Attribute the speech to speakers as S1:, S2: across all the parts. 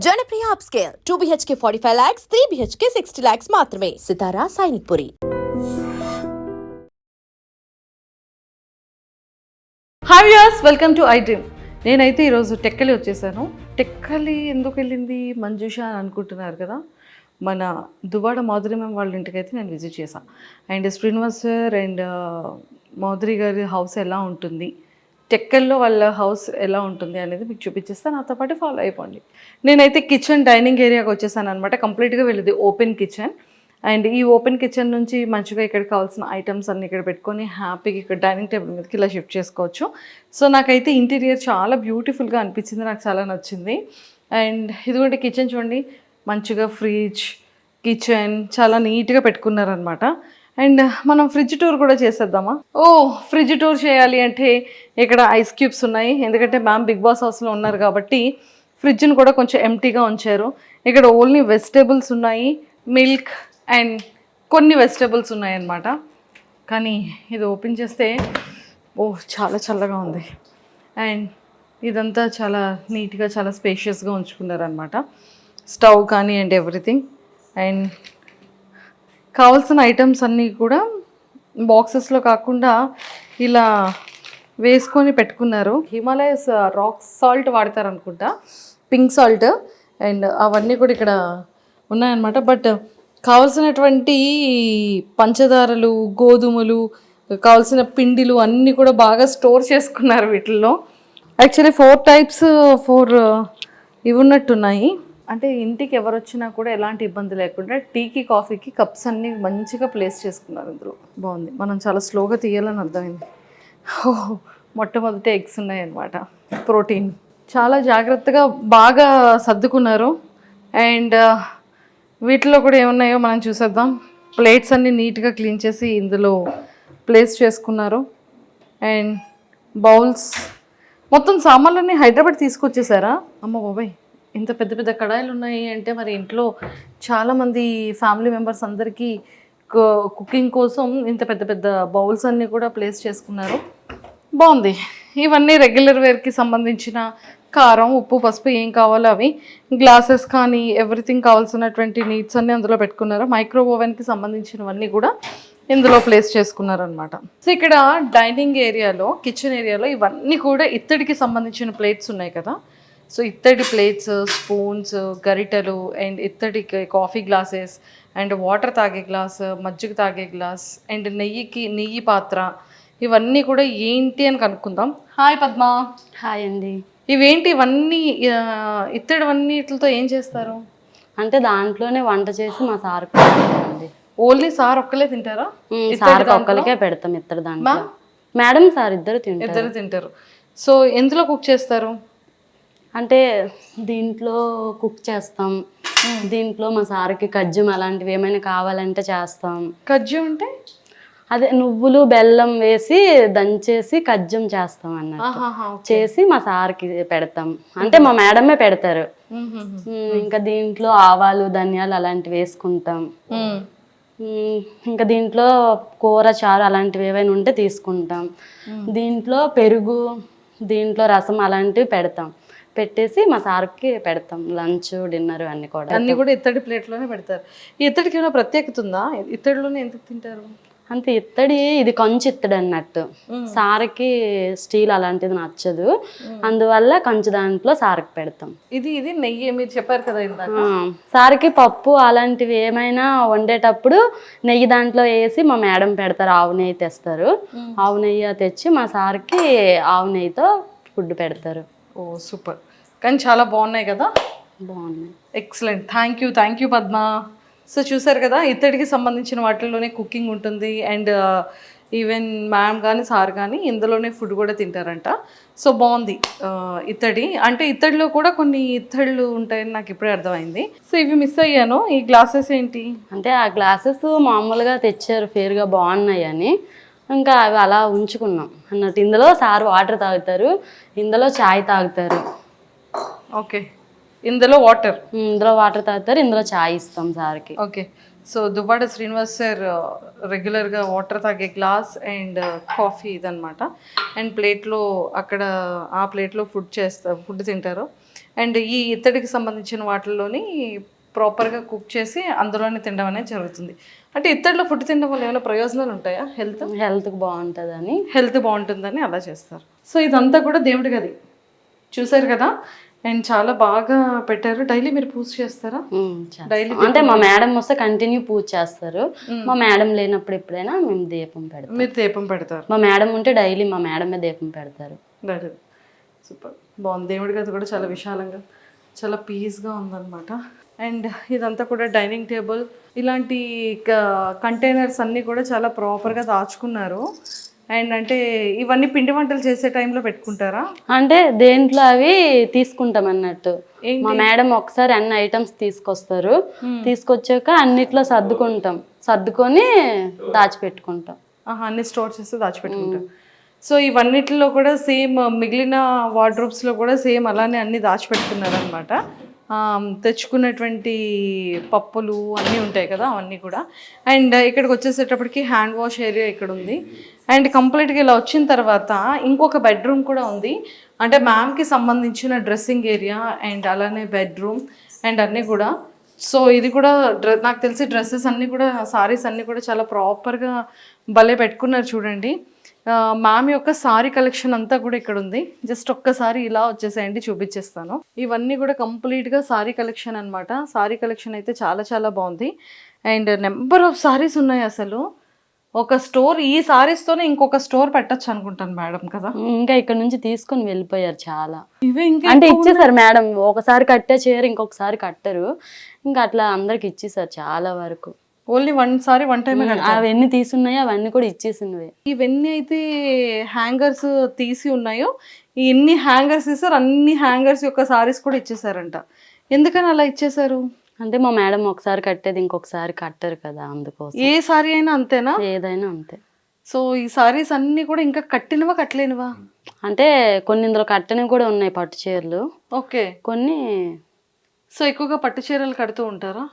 S1: Janapriya upscale 2 BHK 45 lakhs, 3 BHK 60 lakhs మాత్రమే. Sitara Sainikpuri.
S2: Hi viewers, welcome to iDream. నేనైతే ఈరోజు టెక్కలి వచ్చేసాను. టెక్కలి ఎందుకు వెళ్ళింది మంజుష అని అనుకుంటున్నారు కదా. మన దువ్వాడ మాధురి మ్యామ్ వాళ్ళ ఇంటికి అయితే నేను విజిట్ చేశాను. And Srinivas sir and Madhuri గారి హౌస్ ఎలా ఉంటుంది, టెక్కల్లో వాళ్ళ హౌస్ ఎలా ఉంటుంది అనేది మీకు చూపించేస్తాను. నాతో పాటు ఫాలో అయిపోండి. నేనైతే కిచెన్ డైనింగ్ ఏరియాకి వచ్చేసాను అనమాట. కంప్లీట్గా వెళ్ళేది ఓపెన్ కిచెన్. అండ్ ఈ ఓపెన్ కిచెన్ నుంచి మంచిగా ఇక్కడ కావాల్సిన ఐటమ్స్ అన్ని ఇక్కడ పెట్టుకొని హ్యాపీగా ఇక్కడ డైనింగ్ టేబుల్ మీదకి ఇలా షిఫ్ట్ చేసుకోవచ్చు. సో నాకైతే ఇంటీరియర్ చాలా బ్యూటిఫుల్గా అనిపించింది, నాకు చాలా నచ్చింది. అండ్ ఇదిగోండి కిచెన్ చూడండి, మంచిగా ఫ్రిడ్జ్, కిచెన్ చాలా నీట్గా పెట్టుకున్నారనమాట. అండ్ మనం ఫ్రిడ్జ్ టూర్ కూడా చేసేద్దామా? ఫ్రిడ్జ్ టూర్ చేయాలి అంటే ఇక్కడ ఐస్ క్యూబ్స్ ఉన్నాయి, ఎందుకంటే మ్యామ్ బిగ్ బాస్ హౌస్లో ఉన్నారు కాబట్టి ఫ్రిడ్జ్ని కూడా కొంచెం ఎంటీగా ఉంచారు. ఇక్కడ ఓన్లీ వెజిటేబుల్స్ ఉన్నాయి, మిల్క్ అండ్ కొన్ని వెజిటేబుల్స్ ఉన్నాయన్నమాట. కానీ ఇది ఓపెన్ చేస్తే చాలా చల్లగా ఉంది. అండ్ ఇదంతా చాలా నీట్గా చాలా స్పేషియస్గా ఉంచుకున్నారనమాట. స్టవ్ కానీ అండ్ ఎవ్రీథింగ్. అండ్ కావాల్సిన ఐటమ్స్ అన్నీ కూడా బాక్సెస్లో కాకుండా ఇలా వేసుకొని పెట్టుకున్నారు. హిమాలయస్ రాక్ సాల్ట్ వాడతారు అనుకుంటా, పింక్ సాల్ట్. అండ్ అవన్నీ కూడా ఇక్కడ ఉన్నాయన్నమాట. బట్ కావాల్సినటువంటి పంచదారలు, గోధుమలు, కావాల్సిన పిండిలు అన్నీ కూడా బాగా స్టోర్ చేసుకున్నారు వీటిల్లో. యాక్చువల్లీ 4 టైప్స్ ఇవి ఉన్నట్టున్నాయి. అంటే ఇంటికి ఎవరు వచ్చినా కూడా ఎలాంటి ఇబ్బంది లేకుండా టీకి కాఫీకి కప్స్ అన్నీ మంచిగా ప్లేస్ చేసుకున్నారు ఇందులో. బాగుంది. మనం చాలా స్లోగా తీయాలని అర్థమైంది. మొట్టమొదటి ఎగ్స్ ఉన్నాయన్నమాట, ప్రోటీన్. చాలా జాగ్రత్తగా బాగా సర్దుకున్నారు. అండ్ వీటిలో కూడా ఏమున్నాయో మనం చూసేద్దాం. ప్లేట్స్ అన్నీ నీట్గా క్లీన్ చేసి ఇందులో ప్లేస్ చేసుకున్నారు. అండ్ బౌల్స్, మొత్తం సామాన్లన్నీ హైదరాబాద్ తీసుకొచ్చేసారా? అమ్మ బాబాయ్, ఇంత పెద్ద పెద్ద కడాయిలు ఉన్నాయి అంటే మరి ఇంట్లో చాలామంది ఫ్యామిలీ మెంబర్స్ అందరికీ కుకింగ్ కోసం ఇంత పెద్ద పెద్ద బౌల్స్ అన్నీ కూడా ప్లేస్ చేసుకున్నారు. బాగుంది. ఇవన్నీ రెగ్యులర్ వేర్కి సంబంధించిన కారం, ఉప్పు, పసుపు ఏం కావాలో అవి, గ్లాసెస్ కానీ ఎవ్రీథింగ్ కావాల్సినటువంటి నీడ్స్ అన్నీ అందులో పెట్టుకున్నారు. మైక్రో ఓవెన్కి సంబంధించినవన్నీ కూడా ఇందులో ప్లేస్ చేసుకున్నారనమాట. సో ఇక్కడ డైనింగ్ ఏరియాలో, కిచెన్ ఏరియాలో ఇవన్నీ కూడా ఇత్తడికి సంబంధించిన ప్లేట్స్ ఉన్నాయి కదా. సో ఇత్తడి ప్లేట్స్, స్పూన్స్, గరిటెలు అండ్ ఇత్తడి కాఫీ గ్లాసెస్ అండ్ వాటర్ తాగే గ్లాస్, మజ్జిగ తాగే గ్లాస్ అండ్ నెయ్యి పాత్ర, ఇవన్నీ కూడా ఏంటి అని కనుక్కుందాం. హాయ్ పద్మ.
S3: హాయ్ అండి.
S2: ఇవేంటి ఇవన్నీ? ఇత్తడివన్నిటితో ఏం చేస్తారు?
S3: అంటే దాంట్లోనే వంట చేసి మా సార్ అండి.
S2: ఓన్లీ సార్ ఒక్కలే తింటారా?
S3: సార్ ఒక్కరికే పెడతాం ఇత్తడి దాంట్లో. మేడం సార్ ఇద్దరు
S2: తింటారు. సో ఎందులో కుక్ చేస్తారు?
S3: అంటే దీంట్లో కుక్ చేస్తాం. దీంట్లో మా సార్కి కజ్జం అలాంటివి ఏమైనా కావాలంటే చేస్తాం.
S2: కజ్జం అంటే
S3: అదే నువ్వులు బెల్లం వేసి దంచేసి కజ్జం చేస్తాం అన్నట్టు. చేసి మా సార్కి పెడతాం. అంటే మా మేడమే పెడతారు. ఇంకా దీంట్లో ఆవాలు, ధనియాలు అలాంటివి వేసుకుంటాం. ఇంకా దీంట్లో కూర, చారు అలాంటివి ఏవైనా ఉంటే తీసుకుంటాం. దీంట్లో పెరుగు, దీంట్లో రసం అలాంటివి పెడతాం. పెట్టేసి మా సార్కి పెడతాం. లంచ్, డిన్నర్ అన్నీ కూడా
S2: ఇత్తడి ప్లేట్లోనే పెడతారు. ఈ ఇత్తడికి ఏమైనా ప్రత్యేకత ఉందా? ఇత్తడిలోనే ఎందుకు తింటారు?
S3: అంతే, ఇత్తడి ఇది కంచు ఇత్తడి అన్నట్టు. సార్కి స్టీల్ అలాంటిది నచ్చదు, అందువల్ల కంచు దాంట్లో సార్కి పెడతాం.
S2: ఇది నెయ్యి మీరు చెప్పారు కదా ఇందాక.
S3: సార్కి పప్పు అలాంటివి ఏమైనా వండేటప్పుడు నెయ్యి దాంట్లో వేసి మా మేడం పెడతారు. ఆవు నెయ్యి తెస్తారు. ఆవు నెయ్యి తెచ్చి మా సార్కి ఆవు నెయ్యితో ఫుడ్ పెడతారు.
S2: సూపర్. కానీ చాలా బాగున్నాయి కదా.
S3: బాగున్నాయి.
S2: Excellent. Thank you Padma. So చూసారు కదా, ఇత్తడికి సంబంధించిన వాటిల్లోనే కుకింగ్ ఉంటుంది. అండ్ ఈవెన్ మ్యామ్ కానీ సార్ కానీ ఇందులోనే ఫుడ్ కూడా తింటారంట. సో బాగుంది. ఇత్తడి అంటే ఇత్తడిలో కూడా కొన్ని ఇత్తళ్ళు ఉంటాయని నాకు ఇప్పుడే అర్థమైంది. సో ఇవి మిస్ అయ్యాను. ఈ గ్లాసెస్ ఏంటి?
S3: అంటే ఆ గ్లాసెస్ మామూలుగా తెచ్చారు, ఫేర్గా బాగున్నాయి అని, ఇంకా అవి అలా ఉంచుకున్నాం అన్నట్టు. ఇందులో సార్ వాటర్ తాగుతారు, ఇందులో చాయ్ తాగుతారు.
S2: ఓకే, ఇందులో వాటర్
S3: తాగుతారు, ఇందులో చాయ్ ఇస్తాం సార్కి.
S2: Okay. So Duvvada Srinivas sir రెగ్యులర్గా వాటర్ తాగే గ్లాస్ అండ్ కాఫీ ఇదనమాట. అండ్ ప్లేట్లో అక్కడ ఆ ప్లేట్లో ఫుడ్ తింటారు. అండ్ ఈ ఇత్తడికి సంబంధించిన వాటిల్లోని ప్రాపర్గా కుక్ చేసి అందులోనే తినడం అనేది జరుగుతుంది. అంటే ఇత్తడిలో ఫుడ్ తినడం వల్ల ఏమైనా ప్రయోజనాలు ఉంటాయా?
S3: హెల్త్కి బాగుంటుందని.
S2: హెల్త్ బాగుంటుందని అలా చేస్తారు. సో ఇదంతా కూడా దేవుడి గది చూసారు కదా, అండ్ చాలా బాగా పెట్టారు. డైలీ మీరు పూజ చేస్తారా?
S3: డైలీ అంటే మా మేడం వస్తే కంటిన్యూ పూజ చేస్తారు. మా మేడం లేనప్పుడు ఎప్పుడైనా మేము దీపం పెడతాం.
S2: మీరు దీపం పెడతారు?
S3: మా మేడం ఉంటే డైలీ మా మేడమే దీపం పెడతారు.
S2: సూపర్ బాగుంది. దేవుడి గది కూడా చాలా విశాలంగా చాలా పీస్గా ఉందన్నమాట. అండ్ ఇదంతా కూడా డైనింగ్ టేబుల్, ఇలాంటి కంటైనర్స్ అన్నీ కూడా చాలా ప్రాపర్గా దాచుకున్నారు. అండ్ అంటే ఇవన్నీ పిండి వంటలు చేసే టైంలో పెట్టుకుంటారా?
S3: అంటే దేంట్లో అవి తీసుకుంటాం అన్నట్టు. మా మేడం ఒకసారి అన్ని ఐటమ్స్ తీసుకొస్తారు, తీసుకొచ్చాక అన్నిట్లో సర్దుకొని దాచిపెట్టుకుంటాం.
S2: అన్ని స్టోర్ చేస్తే దాచిపెట్టుకుంటాం. సో ఇవన్నిటిలో కూడా సేమ్ మిగిలిన వార్డ్రోబ్స్లో కూడా సేమ్ అలానే అన్ని దాచిపెట్టుకున్నారు అనమాట. తెచ్చుకున్నటువంటి పప్పులు అన్నీ ఉంటాయి కదా, అవన్నీ కూడా. అండ్ ఇక్కడికి వచ్చేసేటప్పటికి హ్యాండ్ వాష్ ఏరియా ఇక్కడ ఉంది. అండ్ కంప్లీట్గా ఇలా వచ్చిన తర్వాత ఇంకొక బెడ్రూమ్ కూడా ఉంది. అంటే మ్యామ్కి సంబంధించిన డ్రెస్సింగ్ ఏరియా అండ్ అలానే బెడ్రూమ్ అండ్ అన్నీ కూడా. సో ఇది కూడా నాకు తెలిసి డ్రెస్సెస్ అన్నీ కూడా, సారీస్ అన్నీ కూడా చాలా ప్రాపర్గా భలే పెట్టుకున్నారు చూడండి. మ్యామ్ యొక్క సారీ కలెక్షన్ అంతా కూడా ఇక్కడ ఉంది. జస్ట్ ఒక్కసారి ఇలా వచ్చేసేయండి, చూపించేస్తాను. ఇవన్నీ కూడా కంప్లీట్గా సారీ కలెక్షన్ అనమాట. సారీ కలెక్షన్ అయితే చాలా చాలా బాగుంది. అండ్ నెంబర్ ఆఫ్ సారీస్ ఉన్నాయి. అసలు ఒక స్టోర్, ఈ సారీస్తోనే ఇంకొక స్టోర్ పెట్టచ్చు అనుకుంటాను మేడం కదా.
S3: ఇంకా ఇక్కడ నుంచి తీసుకొని వెళ్ళిపోయారు చాలా.
S2: ఇవే ఇంకా
S3: అంటే ఇచ్చేసారు మేడం. ఒకసారి కట్టే చీర ఇంకొకసారి కట్టరు, ఇంకా అట్లా అందరికి ఇచ్చేసారు చాలా వరకు.
S2: ఓన్లీ వన్ టైం
S3: అవన్నీ తీసున్నాయో అవన్నీ కూడా ఇచ్చేసినవి.
S2: ఇవన్నీ అయితే హ్యాంగర్స్ తీసి ఉన్నాయో, ఎన్ని హ్యాంగర్స్ ఇస్తారు అన్ని హ్యాంగర్స్ యొక్క సారీస్ కూడా ఇచ్చేసారంట. ఎందుకని అలా ఇచ్చేసారు?
S3: అంటే మా మేడం ఒకసారి కట్టేది ఇంకొకసారి కట్టరు కదా, అందుకోసం.
S2: ఏ సారీ అయినా అంతేనా?
S3: ఏదైనా అంతే.
S2: సో ఈ సారీస్ అన్ని కూడా ఇంకా కట్టినవా కట్టలేనివా?
S3: అంటే కొన్ని ఇందులో కట్టనివి కూడా ఉన్నాయి, పట్టు చీరలు.
S2: ఓకే.
S3: కొన్ని.
S2: సో ఎక్కువగా పట్టు చీరలు కడుతూ ఉంటారా?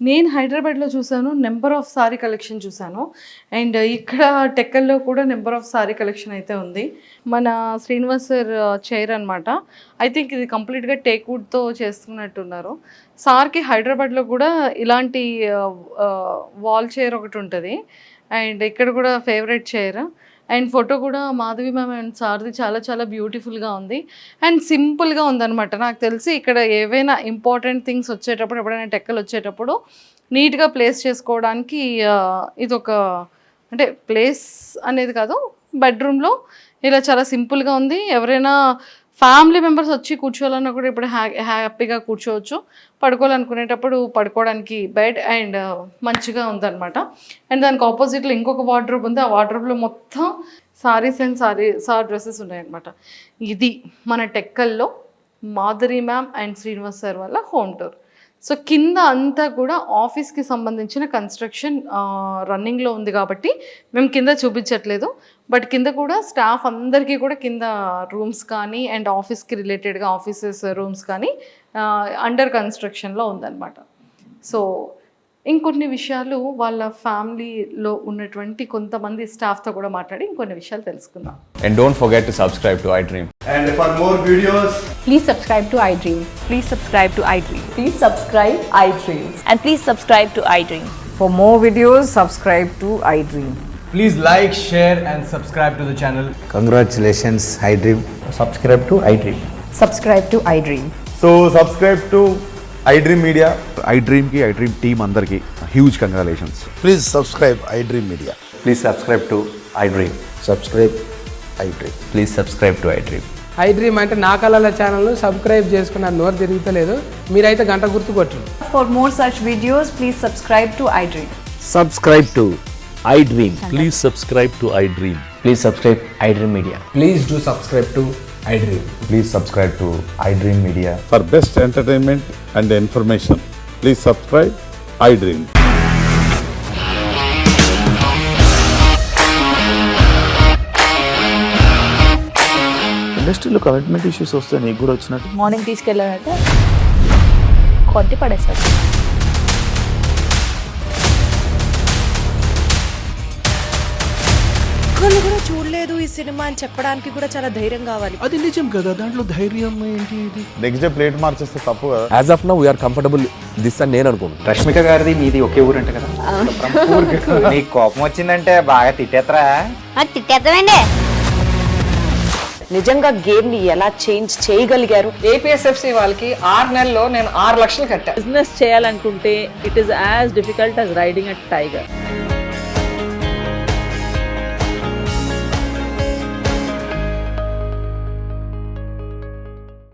S2: నేను హైదరాబాద్లో చూసాను, నెంబర్ ఆఫ్ సారీ కలెక్షన్ చూసాను. అండ్ ఇక్కడ టెక్కల్లో కూడా నెంబర్ ఆఫ్ సారీ కలెక్షన్ అయితే ఉంది. మన శ్రీనివాస్ సార్ చైర్ అనమాట. ఐ థింక్ ఇది కంప్లీట్గా టేక్ వుడ్తో చేస్తున్నట్టున్నారు. సార్కి హైదరాబాద్లో కూడా ఇలాంటి వాల్ చైర్ ఒకటి ఉంటుంది. అండ్ ఇక్కడ కూడా ఫేవరెట్ చైర్. అండ్ ఫోటో కూడా మాధవి మ్యామ్ అండ్ సార్ది చాలా చాలా బ్యూటిఫుల్గా ఉంది అండ్ సింపుల్గా ఉందన్నమాట. నాకు తెలిసి ఇక్కడ ఏవైనా ఇంపార్టెంట్ థింగ్స్ వచ్చేటప్పుడు, ఎప్పుడైనా టెక్కలు వచ్చేటప్పుడు నీట్గా ప్లేస్ చేసుకోవడానికి ఇది ఒక, అంటే ప్లేస్ అనేది కాదు, బెడ్రూమ్లో ఇలా చాలా సింపుల్గా ఉంది. ఎవరైనా ఫ్యామిలీ మెంబర్స్ వచ్చి కూర్చోవాలన్నా కూడా ఇప్పుడు హ్యాపీగా కూర్చోవచ్చు. పడుకోవాలనుకునేటప్పుడు పడుకోవడానికి బెడ్ అండ్ మంచిగా ఉందన్నమాట. అండ్ దానికి ఆపోజిట్లో ఇంకొక వార్డ్రోబ్ ఉంది. ఆ వార్డ్రోబ్లో మొత్తం సారీస్ అండ్ సార్ డ్రెస్సెస్ ఉన్నాయన్నమాట. ఇది మన టెక్కల్లో Madhuri ma'am and Srinivas sir వల్ల హోమ్ టూర్. సో కింద అంతా కూడా ఆఫీస్కి సంబంధించిన కన్స్ట్రక్షన్ రన్నింగ్లో ఉంది కాబట్టి మేము కింద చూపించట్లేదు. బట్ కింద కూడా స్టాఫ్ అందరికీ కూడా కింద రూమ్స్ కానీ అండ్ ఆఫీస్కి రిలేటెడ్గా ఆఫీసెస్ రూమ్స్ కానీ అండర్ కన్స్ట్రక్షన్లో ఉందన్నమాట. సో ఇంకొన్ని విషయాలు వాళ్ళ ఫ్యామిలీలో ఉన్నటువంటి కొంతమంది స్టాఫ్తో కూడా మాట్లాడి ఇంకొన్ని విషయాలు తెలుసుకుందాం.
S4: And don't forget to subscribe to iDream.
S5: And for more videos,
S6: Please subscribe to iDream.
S7: Please subscribe to iDream.
S6: Please subscribe iDream.
S7: And please subscribe to iDream.
S6: For more videos, subscribe to iDream.
S5: please like, share and subscribe to the channel.
S8: Congratulations, iDream. Subscribe to iDream.
S6: Subscribe to iDream.
S5: So subscribe to iDream Media.
S9: iDream team andarki huge congratulations.
S8: Please subscribe iDream Media.
S4: Please subscribe to iDream.
S8: Subscribe iDream.
S4: Please subscribe to iDream.
S10: iDream అంటే నా కళల ఛానల్ను subscribe చేసుకున్న నోరు తిరుగుతలేదు, మీరైతే గంట గుర్తు కొట్టండి.
S6: For more such videos, please subscribe to iDream.
S8: Subscribe to iDream.
S9: Please subscribe to iDream.
S4: Please subscribe iDream Media.
S5: Please do subscribe to iDream.
S4: Please subscribe to iDream Media.
S9: For best entertainment and information, please subscribe iDream. ఇండస్ట్రీలో commitment issues వస్తే నీకు కూడా వచ్చినట్టు
S7: morning తీసుకెళ్ళాలంటే కొట్టి పడేస్తారు.
S1: ఒక్కళ్ళు కూడా చూడలేదు ఈ సినిమా అని చెప్పడానికి కూడా చాలా ధైర్యం కావాలి.
S10: అది నిజం కదా, దాంట్లో ధైర్యం ఏంటి? ఇది
S9: నెక్స్ట్ డే ప్లేట్ మార్చేస్తే తప్పు కదా.
S5: As of now we are comfortable this అని నేను అనుకుంటున్నాను.
S8: రష్మిక గారిది మీది ఒకే ఊరంట కదా. నీకు కోపం వచ్చిందంటే బాగా తిట్టేత్తరా?
S7: తిట్టేద్దామండి.
S6: నిజంగా గేమ్ ని ఎలా చేంజ్ చేయగలిగారు?
S10: ఏపీఎస్ఎఫ్సి వాళ్ళకి 6 నెలల్లో నేను 6 లక్షలు కట్టా.
S7: బిజినెస్ చేయాలనుకుంటే it is as difficult as riding a tiger.